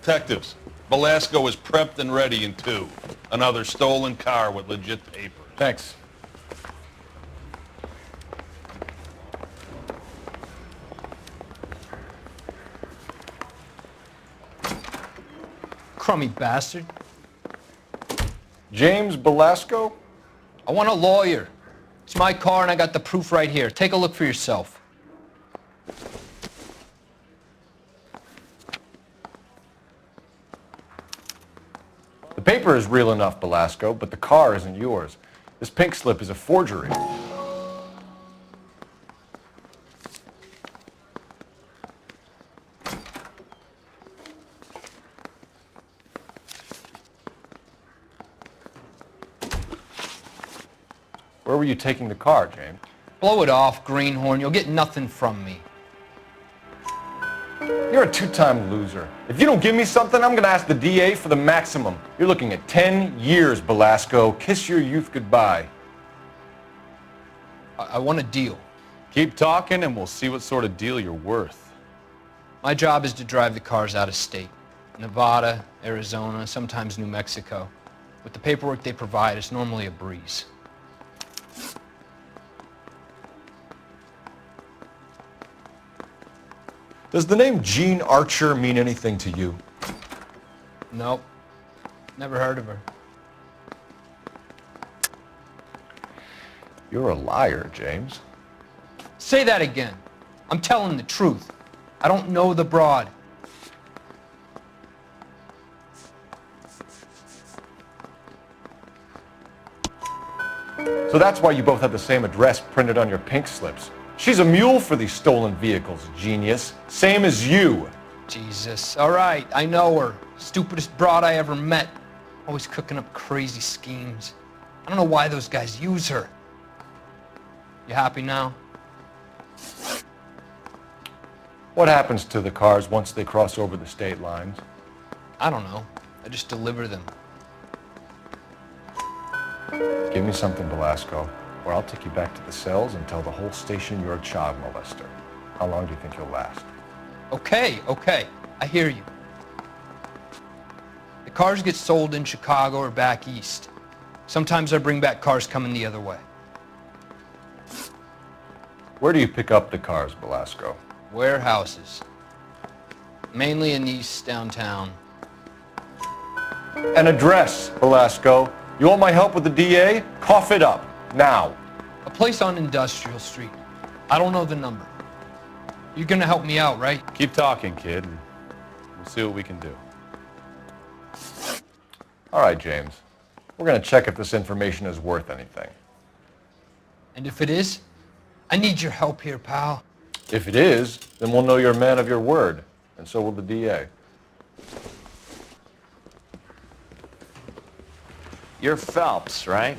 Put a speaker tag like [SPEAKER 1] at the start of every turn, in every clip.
[SPEAKER 1] Detectives, Velasco is prepped and ready in 2. Another stolen car with legit papers.
[SPEAKER 2] Thanks.
[SPEAKER 3] Crummy bastard.
[SPEAKER 2] James Velasco?
[SPEAKER 3] I want a lawyer. It's my car and I got the proof right here. Take a look for yourself.
[SPEAKER 2] The paper is real enough, Velasco, but the car isn't yours. This pink slip is a forgery. Where were you taking the car, James?
[SPEAKER 3] Blow it off, greenhorn. You'll get nothing from me.
[SPEAKER 2] You're a two-time loser. If you don't give me something, I'm going to ask the DA for the maximum. You're looking at 10 years, Velasco. Kiss your youth goodbye.
[SPEAKER 3] I want a deal.
[SPEAKER 1] Keep talking and we'll see what sort of deal you're worth.
[SPEAKER 3] My job is to drive the cars out of state. Nevada, Arizona, sometimes New Mexico. With the paperwork they provide, it's normally a breeze.
[SPEAKER 2] Does the name Jean Archer mean anything to you?
[SPEAKER 3] Nope. Never heard of her.
[SPEAKER 2] You're a liar, James.
[SPEAKER 3] Say that again. I'm telling the truth. I don't know the broad.
[SPEAKER 2] So that's why you both have the same address printed on your pink slips. She's a mule for these stolen vehicles, genius. Same as you.
[SPEAKER 3] Jesus. All right, I know her. Stupidest broad I ever met. Always cooking up crazy schemes. I don't know why those guys use her. You happy now?
[SPEAKER 2] What happens to the cars once they cross over the state lines?
[SPEAKER 3] I don't know. I just deliver them.
[SPEAKER 2] Give me something, Velasco, or I'll take you back to the cells and tell the whole station you're a child molester. How long do you think you'll last?
[SPEAKER 3] Okay. I hear you. The cars get sold in Chicago or back east. Sometimes I bring back cars coming the other way.
[SPEAKER 2] Where do you pick up the cars, Velasco?
[SPEAKER 3] Warehouses. Mainly in East downtown.
[SPEAKER 2] An address, Velasco. You want my help with the DA? Cough it up, now.
[SPEAKER 3] A place on Industrial Street. I don't know the number. You're gonna help me out, right?
[SPEAKER 1] Keep talking, kid, and we'll see what we can do.
[SPEAKER 2] All right, James. We're going to check if this information is worth anything.
[SPEAKER 3] And if it is, I need your help here, pal.
[SPEAKER 2] If it is, then we'll know you're a man of your word, and so will the DA.
[SPEAKER 4] You're Phelps, right?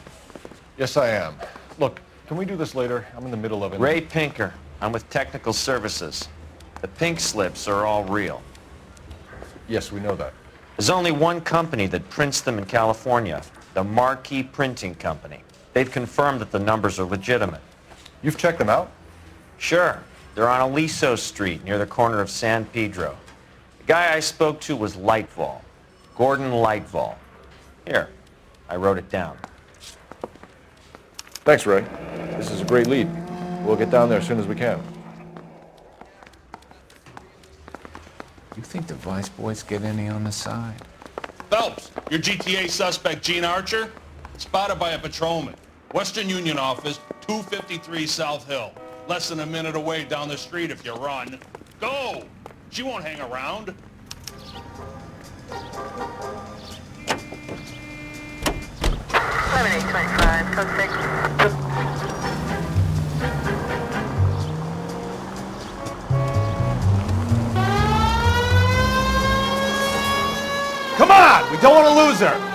[SPEAKER 2] Yes, I am. Look, can we do this later? I'm in the middle of it.
[SPEAKER 4] Ray Pinker. I'm with Technical Services. The pink slips are all real.
[SPEAKER 2] Yes, we know that.
[SPEAKER 4] There's only one company that prints them in California, the Marquee Printing Company. They've confirmed that the numbers are legitimate.
[SPEAKER 2] You've checked them out?
[SPEAKER 4] Sure. They're on Aliso Street, near the corner of San Pedro. The guy I spoke to was Lightval. Gordon Lightval. Here, I wrote it down.
[SPEAKER 2] Thanks, Ray. This is a great lead. We'll get down there as soon as we can.
[SPEAKER 5] You think the Vice Boys get any on the side?
[SPEAKER 1] Phelps, your GTA suspect, Gene Archer, spotted by a patrolman. Western Union office, 253 South Hill. Less than a minute away down the street if you run. Go! She won't hang around.
[SPEAKER 6] Code 6.
[SPEAKER 2] Don't want to lose her.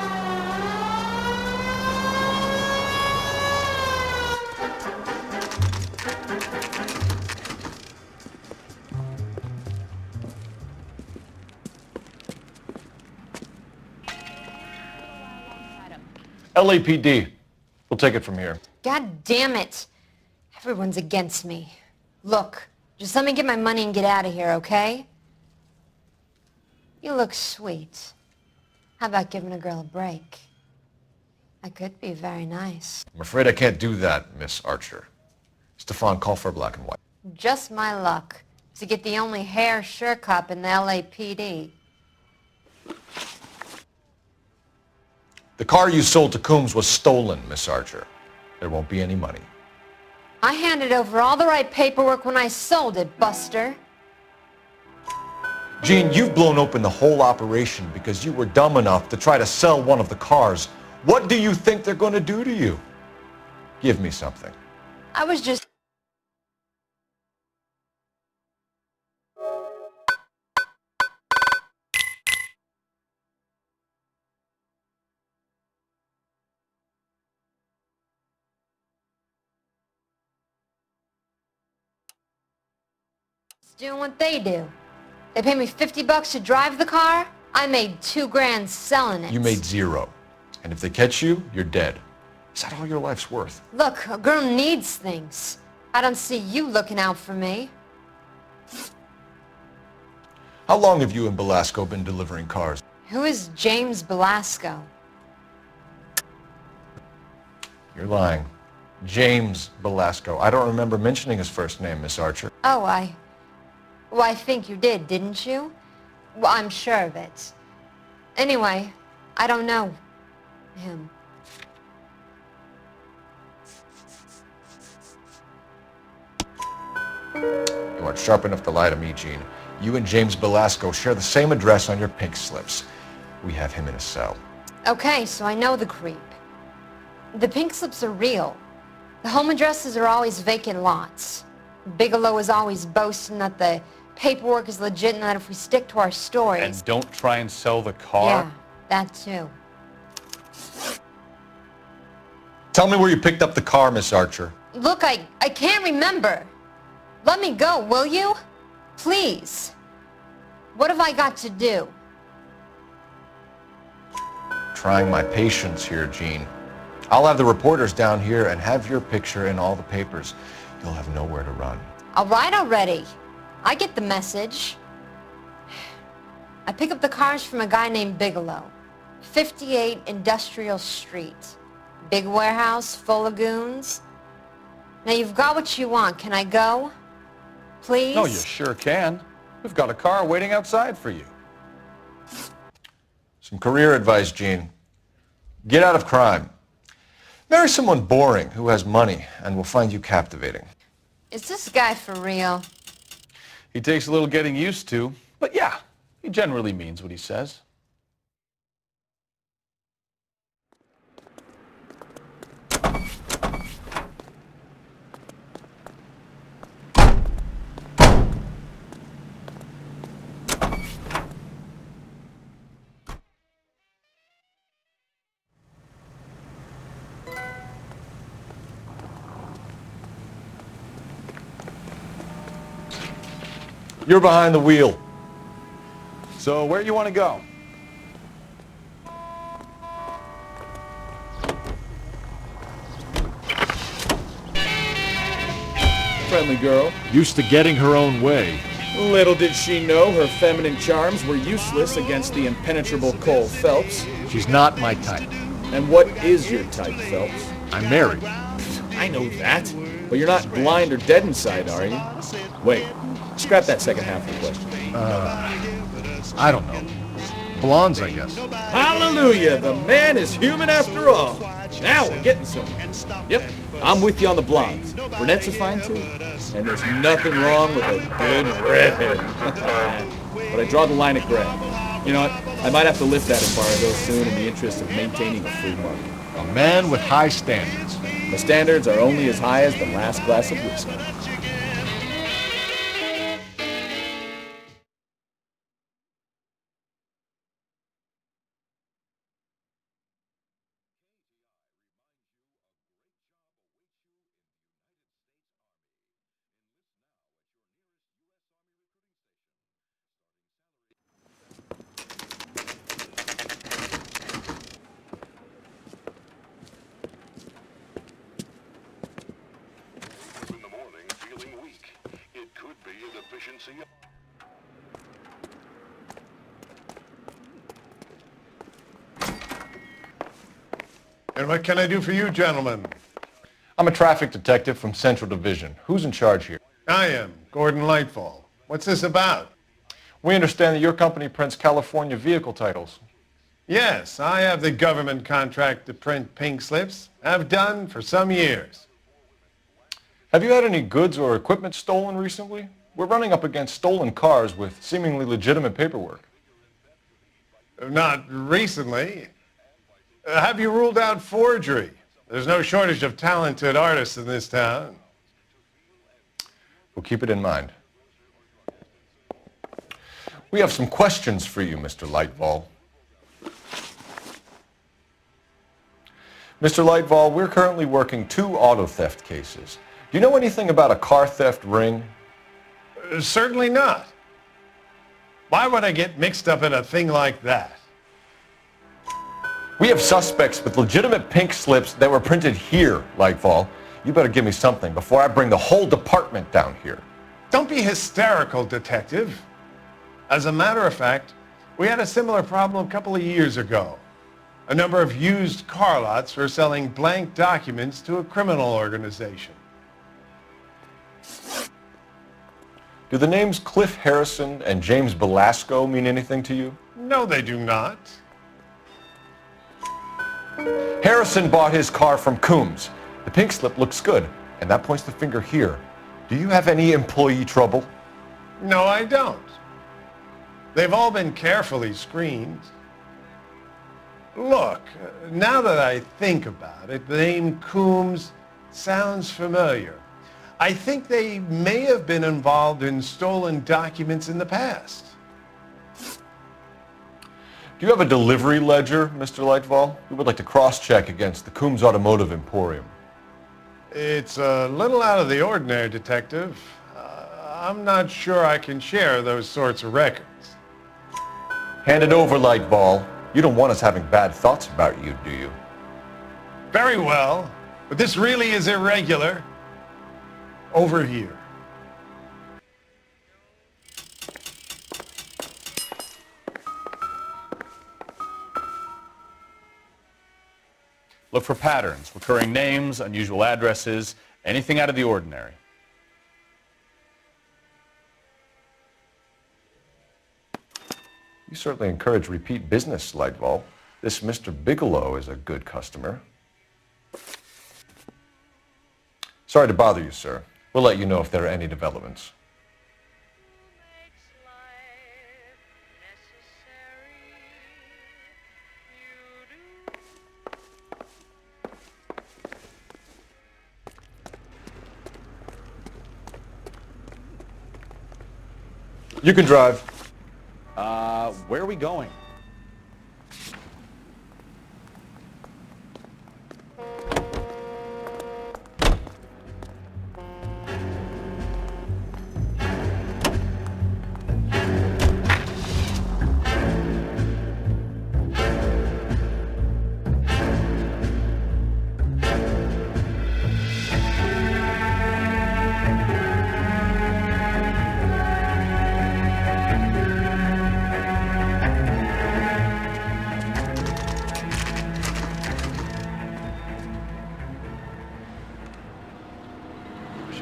[SPEAKER 2] LAPD. We'll take it from here.
[SPEAKER 7] God damn it. Everyone's against me. Look, just let me get my money and get out of here, okay? You look sweet. How about giving a girl a break? I could be very nice.
[SPEAKER 2] I'm afraid I can't do that, Miss Archer. Stefan, call for black and white.
[SPEAKER 7] Just my luck to get the only hair sure cop in the LAPD.
[SPEAKER 2] The car you sold to Coombs was stolen, Miss Archer. There won't be any money.
[SPEAKER 7] I handed over all the right paperwork when I sold it, Buster.
[SPEAKER 2] Jean, you've blown open the whole operation because you were dumb enough to try to sell one of the cars. What do you think they're going to do to you? Give me something.
[SPEAKER 7] I was just... doing what they do. They pay me $50 to drive the car. I made $2 grand selling it.
[SPEAKER 2] You made zero. And if they catch you, you're dead. Is that all your life's worth?
[SPEAKER 7] Look, a girl needs things. I don't see you looking out for me.
[SPEAKER 2] How long have you and Belasco been delivering cars?
[SPEAKER 7] Who is James Belasco?
[SPEAKER 2] You're lying. James Belasco. I don't remember mentioning his first name, Miss Archer.
[SPEAKER 7] Oh, Well, I think you did, didn't you? Well, I'm sure of it. Anyway, I don't know him.
[SPEAKER 2] You aren't sharp enough to lie to me, Gene. You and James Belasco share the same address on your pink slips. We have him in a cell.
[SPEAKER 7] Okay, so I know the creep. The pink slips are real. The home addresses are always vacant lots. Bigelow is always boasting that the paperwork is legit and that if we stick to our stories...
[SPEAKER 2] And don't try and sell the car?
[SPEAKER 7] Yeah, that too.
[SPEAKER 2] Tell me where you picked up the car, Miss Archer.
[SPEAKER 7] Look, I can't remember. Let me go, will you? Please. What have I got to do?
[SPEAKER 2] Trying my patience here, Gene. I'll have the reporters down here and have your picture in all the papers. You'll have nowhere to run.
[SPEAKER 7] All right already. I get the message. I pick up the cars from a guy named Bigelow. 58 Industrial Street. Big warehouse full of goons. Now you've got what you want. Can I go? Please?
[SPEAKER 2] No, you sure can. We've got a car waiting outside for you. Some career advice, Gene. Get out of crime. Marry someone boring who has money and will find you captivating.
[SPEAKER 7] Is this guy for real?
[SPEAKER 8] He takes a little getting used to, but yeah, he generally means what he says.
[SPEAKER 2] You're behind the wheel.
[SPEAKER 8] So where you want to go?
[SPEAKER 5] Friendly girl.
[SPEAKER 9] Used to getting her own way.
[SPEAKER 5] Little did she know her feminine charms were useless against the impenetrable Cole Phelps.
[SPEAKER 9] She's not my type.
[SPEAKER 5] And what is your type, Phelps?
[SPEAKER 9] I'm married.
[SPEAKER 5] I know that. But you're not blind or dead inside, are you? Wait, scrap that second half of the question.
[SPEAKER 9] I don't know. Blondes, I guess.
[SPEAKER 5] Hallelujah! The man is human after all. Now we're getting somewhere. Yep, I'm with you on the blondes. Brunettes are fine too. And there's nothing wrong with a good redhead. But I draw the line at gray. You know what? I might have to lift that embargo soon in the interest of maintaining a free market.
[SPEAKER 9] A man with high standards.
[SPEAKER 5] The standards are only as high as the last glass of whiskey.
[SPEAKER 10] And what can I do for you, gentlemen?
[SPEAKER 2] I'm a traffic detective from Central Division. Who's in charge here?
[SPEAKER 10] I am, Gordon Lightfall. What's this about?
[SPEAKER 2] We understand that your company prints California vehicle titles.
[SPEAKER 10] Yes, I have the government contract to print pink slips. I've done for some years.
[SPEAKER 2] Have you had any goods or equipment stolen recently? We're running up against stolen cars with seemingly legitimate paperwork.
[SPEAKER 10] Not recently. Have you ruled out forgery? There's no shortage of talented artists in this town.
[SPEAKER 2] We'll keep it in mind. We have some questions for you, Mr. Lightfall. Mr. Lightfall, we're currently working 2 auto theft cases. Do you know anything about a car theft ring?
[SPEAKER 10] Certainly not. Why would I get mixed up in a thing like that?
[SPEAKER 2] We have suspects with legitimate pink slips that were printed here, Lightfall. You better give me something before I bring the whole department down here.
[SPEAKER 10] Don't be hysterical, detective. As a matter of fact, we had a similar problem a couple of years ago. A number of used car lots were selling blank documents to a criminal organization.
[SPEAKER 2] Do the names Cliff Harrison and James Belasco mean anything to you?
[SPEAKER 10] No, they do not.
[SPEAKER 2] Harrison bought his car from Coombs. The pink slip looks good, and that points the finger here. Do you have any employee trouble?
[SPEAKER 10] No, I don't. They've all been carefully screened. Look, now that I think about it, the name Coombs sounds familiar. I think they may have been involved in stolen documents in the past.
[SPEAKER 2] Do you have a delivery ledger, Mr. Lightfall? We would like to cross-check against the Coombs Automotive Emporium.
[SPEAKER 10] It's a little out of the ordinary, Detective. I'm not sure I can share those sorts of records.
[SPEAKER 2] Hand it over, Lightfall. You don't want us having bad thoughts about you, do you?
[SPEAKER 10] Very well, but this really is irregular. Over here.
[SPEAKER 8] Look for patterns, recurring names, unusual addresses, anything out of the ordinary.
[SPEAKER 2] You certainly encourage repeat business, Lightfall. This Mr. Bigelow is a good customer. Sorry to bother you, sir. We'll let you know if there are any developments. You can drive.
[SPEAKER 8] Where are we going?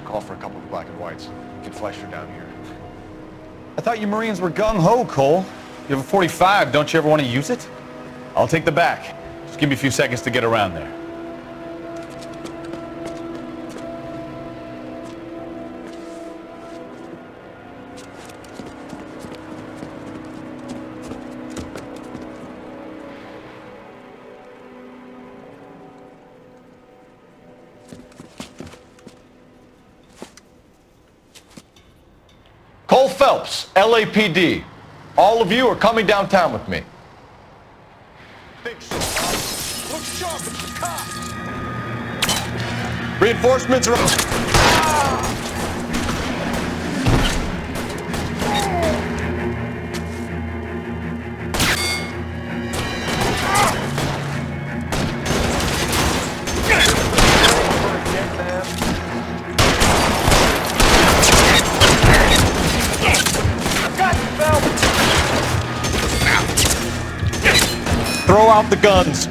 [SPEAKER 2] Call for a couple of black and whites. Get Fleischer down here.
[SPEAKER 8] I thought you Marines were gung-ho, Cole. You have a .45, don't you ever want to use it? I'll take the back. Just give me a few seconds to get around there.
[SPEAKER 2] Cole Phelps, LAPD. All of you are coming downtown with me. Reinforcements are... Throw out the guns.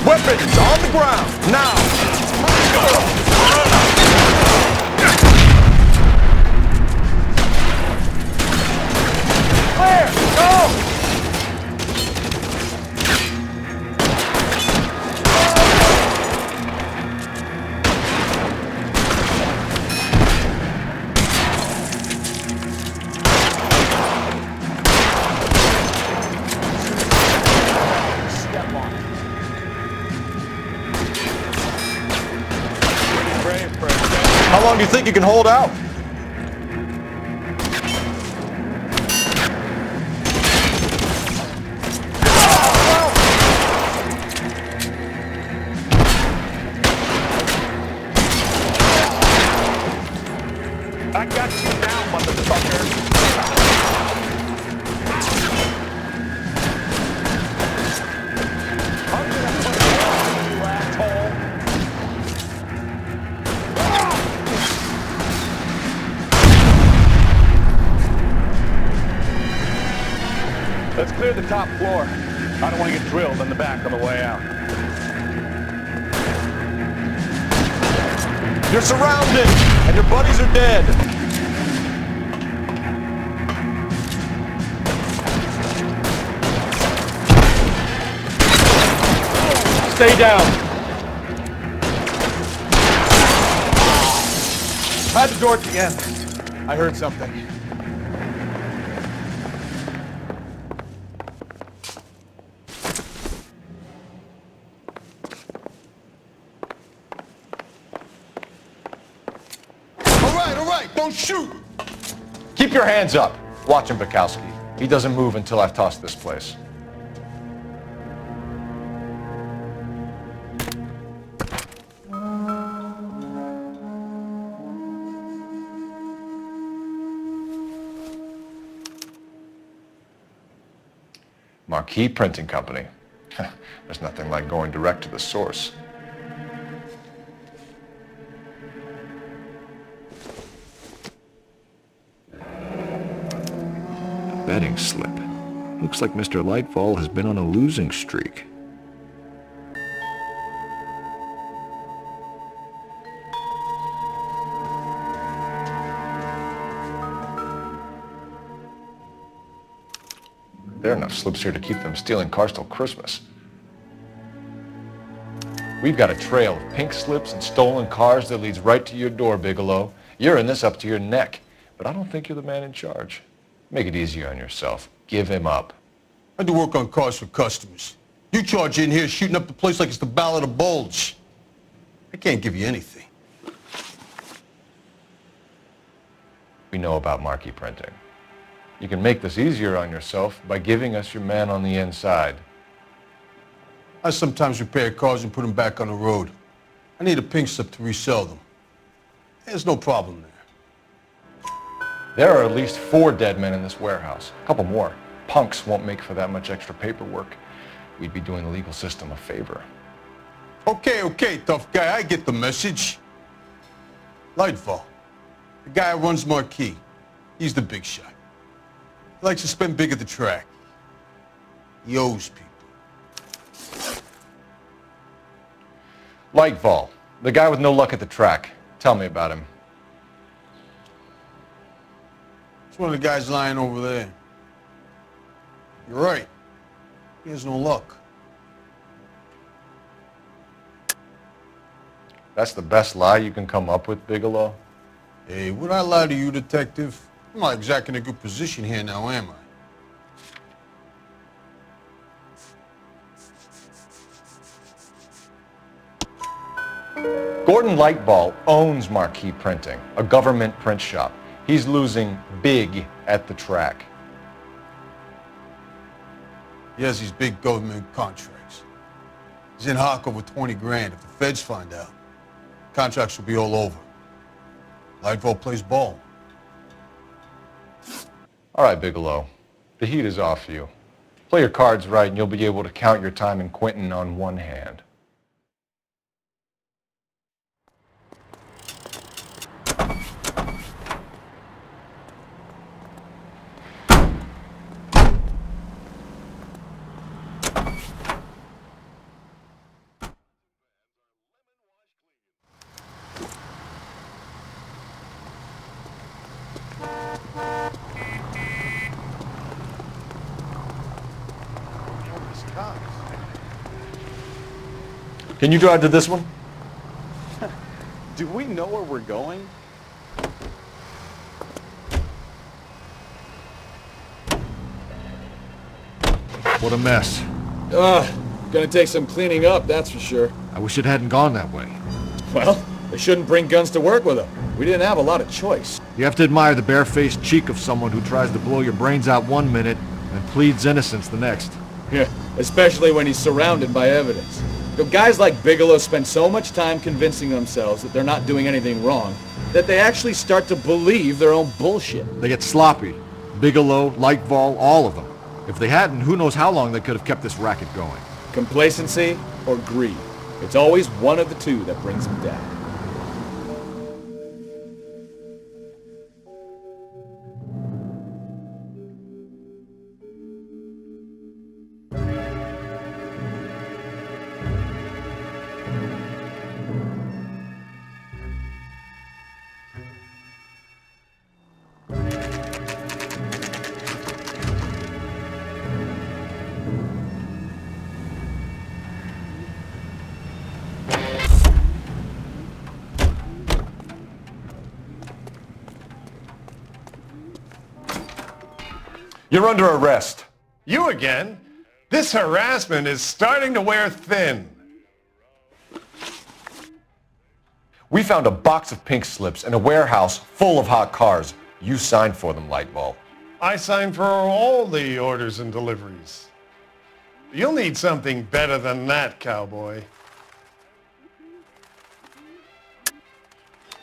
[SPEAKER 2] Weapons on the ground, now! Clear, go! How long do you think you can hold out? I got you now, motherfucker. I'm gonna put you on, you asshole. Let's clear the top floor. I don't want to get drilled in the back on the way out. You're surrounded, and your buddies are dead. Stay down. Hide the door at the end. I heard something.
[SPEAKER 10] All right, don't shoot!
[SPEAKER 2] Keep your hands up. Watch him, Bukowski. He doesn't move until I've tossed this place. Marquee Printing Company. There's nothing like going direct to the source. Betting slip. Looks like Mr. Lightfall has been on a losing streak. There are enough slips here to keep them stealing cars till Christmas. We've got a trail of pink slips and stolen cars that leads right to your door, Bigelow. You're in this up to your neck, but I don't think you're the man in charge. Make it easier on yourself. Give him up.
[SPEAKER 11] I do work on cars for customers. You charge in here shooting up the place like it's the Ballad of Bulge. I can't give you anything.
[SPEAKER 2] We know about marquee printing. You can make this easier on yourself by giving us your man on the inside.
[SPEAKER 11] I sometimes repair cars and put them back on the road. I need a pink slip to resell them. There's no problem there.
[SPEAKER 2] There are at least 4 dead men in this warehouse. A couple more. Punks won't make for that much extra paperwork. We'd be doing the legal system a favor.
[SPEAKER 11] Okay, tough guy, I get the message. Lightfall, the guy who runs Marquee. He's the big shot. He likes to spend big at the track. He owes people.
[SPEAKER 2] Lightfall, the guy with no luck at the track. Tell me about him.
[SPEAKER 11] It's one of the guys lying over there. You're right. He has no luck.
[SPEAKER 2] That's the best lie you can come up with, Bigelow?
[SPEAKER 11] Hey, would I lie to you, detective? I'm not exactly in a good position here now, am I?
[SPEAKER 2] Gordon Lightfall owns Marquee Printing, a government print shop. He's losing big at the track.
[SPEAKER 11] He has these big government contracts. He's in hock over 20 grand. If the feds find out, contracts will be all over. Lightfall plays ball.
[SPEAKER 2] All right, Bigelow. The heat is off you. Play your cards right and you'll be able to count your time in Quentin on one hand. Can you drive to this one?
[SPEAKER 8] Do we know where we're going?
[SPEAKER 9] What a mess.
[SPEAKER 5] Gonna take some cleaning up, that's for sure.
[SPEAKER 9] I wish it hadn't gone that way.
[SPEAKER 5] Well, they shouldn't bring guns to work with them. We didn't have a lot of choice.
[SPEAKER 9] You have to admire the barefaced cheek of someone who tries to blow your brains out one minute and pleads innocence the next.
[SPEAKER 5] Yeah, especially when he's surrounded by evidence. You know, guys like Bigelow spend so much time convincing themselves that they're not doing anything wrong that they actually start to believe their own bullshit.
[SPEAKER 9] They get sloppy. Bigelow, Lightfall, all of them. If they hadn't, who knows how long they could have kept this racket going.
[SPEAKER 5] Complacency or greed. It's always one of the two that brings them down.
[SPEAKER 2] You're under arrest.
[SPEAKER 10] You again? This harassment is starting to wear thin.
[SPEAKER 2] We found a box of pink slips in a warehouse full of hot cars. You signed for them, Lightball.
[SPEAKER 10] I signed for all the orders and deliveries. You'll need something better than that, cowboy.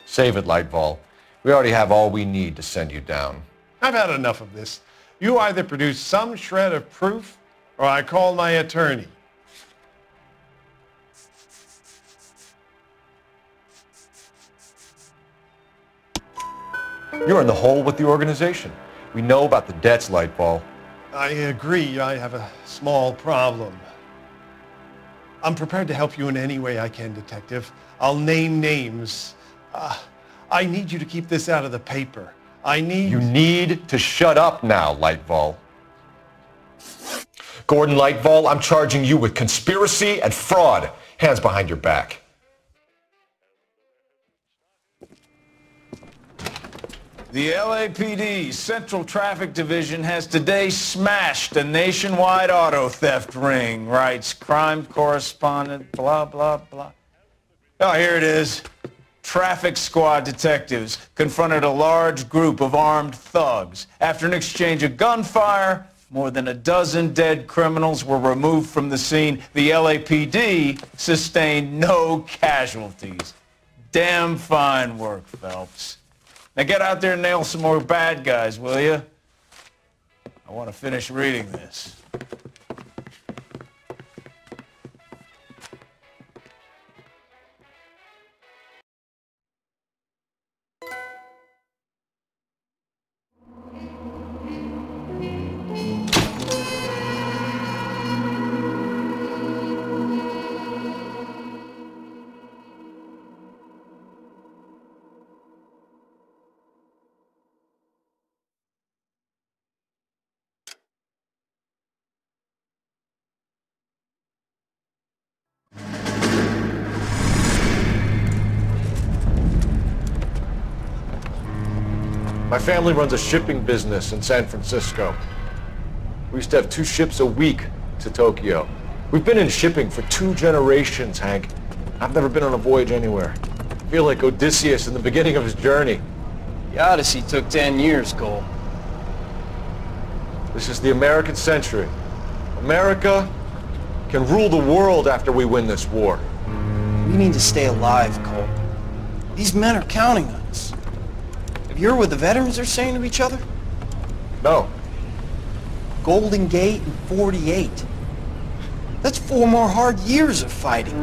[SPEAKER 2] Save it, Lightball. We already have all we need to send you down.
[SPEAKER 10] I've had enough of this. You either produce some shred of proof, or I call my attorney.
[SPEAKER 2] You're in the hole with the organization. We know about the debts, Lightball.
[SPEAKER 10] I agree. I have a small problem. I'm prepared to help you in any way I can, Detective. I'll name names. I need you to keep this out of the paper. You
[SPEAKER 2] need to shut up now, Lightball. Gordon Lightball, I'm charging you with conspiracy and fraud. Hands behind your back.
[SPEAKER 12] The LAPD Central Traffic Division has today smashed a nationwide auto theft ring, writes crime correspondent, blah, blah, blah. Oh, here it is. Traffic squad detectives confronted a large group of armed thugs. After an exchange of gunfire, more than a dozen dead criminals were removed from the scene. The LAPD sustained no casualties. Damn fine work, Phelps. Now get out there and nail some more bad guys, will you? I want to finish reading this.
[SPEAKER 2] My family runs a shipping business in San Francisco. We used to have 2 ships a week to Tokyo. We've been in shipping for 2 generations, Hank. I've never been on a voyage anywhere. I feel like Odysseus in the beginning of his journey.
[SPEAKER 3] The Odyssey took 10 years, Cole.
[SPEAKER 2] This is the American century. America can rule the world after we win this war.
[SPEAKER 13] We need to stay alive, Cole. These men are counting on us. Have you heard what the veterans are saying to each other?
[SPEAKER 2] No.
[SPEAKER 13] Golden Gate and 48. That's 4 more hard years of fighting.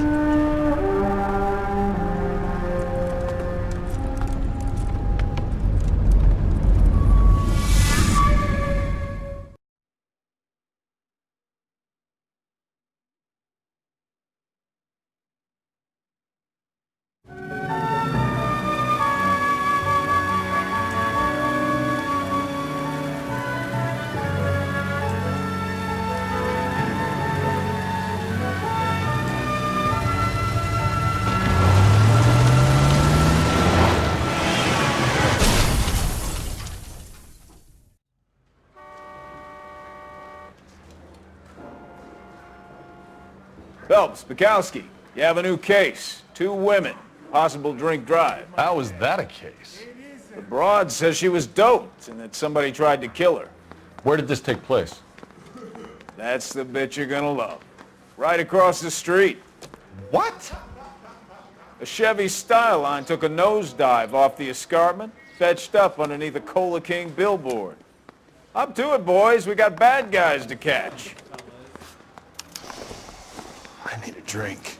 [SPEAKER 12] Phelps, Bukowski, you have a new case. 2 women, possible drink drive.
[SPEAKER 8] How is that a case?
[SPEAKER 12] The broad says she was doped and that somebody tried to kill her.
[SPEAKER 2] Where did this take place?
[SPEAKER 12] That's the bit you're gonna love. Right across the street.
[SPEAKER 8] What?
[SPEAKER 12] A Chevy Styline took a nosedive off the escarpment, fetched up underneath a Cola King billboard. Up to it, boys. We got bad guys to catch.
[SPEAKER 10] I need a drink.